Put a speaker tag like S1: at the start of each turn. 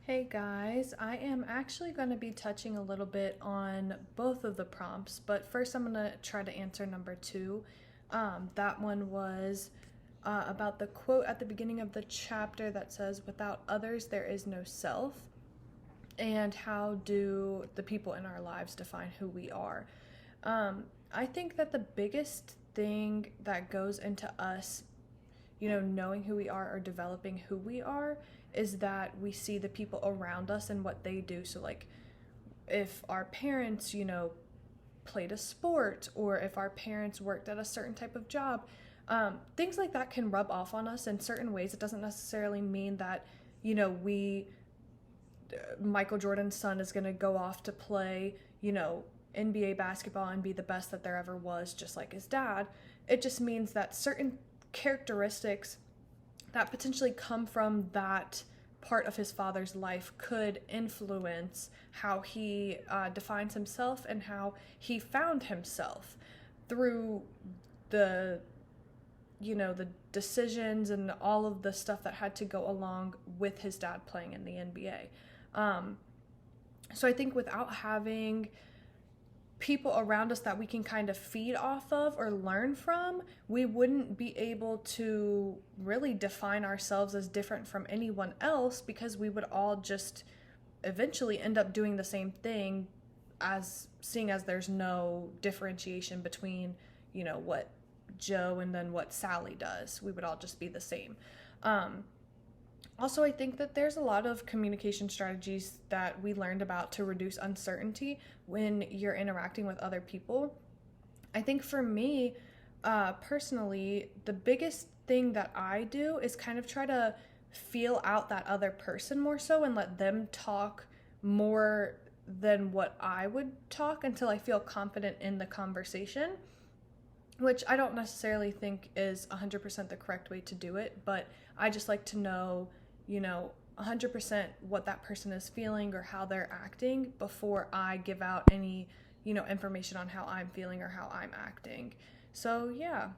S1: Hey guys, I am actually going to be touching a little bit on both of the prompts, but first I'm going to try to answer number two. That one was about the quote at the beginning of the chapter that says, "Without others, there is no self," and how do the people in our lives define who we are. I think that the biggest thing that goes into us knowing who we are or developing who we are is that we see the people around us and what they do. So, like, if our parents, played a sport, or if our parents worked at a certain type of job, things like that can rub off on us in certain ways. It doesn't necessarily mean that, Michael Jordan's son is going to go off to play, NBA basketball and be the best that there ever was, just like his dad. It just means that certain characteristics that potentially come from that part of his father's life could influence how he defines himself and how he found himself through the the decisions and all of the stuff that had to go along with his dad playing in the NBA. So I think without having people around us that we can kind of feed off of or learn from, we wouldn't be able to really define ourselves as different from anyone else, because we would all just eventually end up doing the same thing, as seeing as there's no differentiation between, what Joe and then what Sally does. We would all just be the same. Also, I think that there's a lot of communication strategies that we learned about to reduce uncertainty when you're interacting with other people. I think for me, personally, the biggest thing that I do is kind of try to feel out that other person more so and let them talk more than what I would talk until I feel confident in the conversation, which I don't necessarily think is 100% the correct way to do it, but I just like to know 100% what that person is feeling or how they're acting before I give out any, information on how I'm feeling or how I'm acting. So, yeah.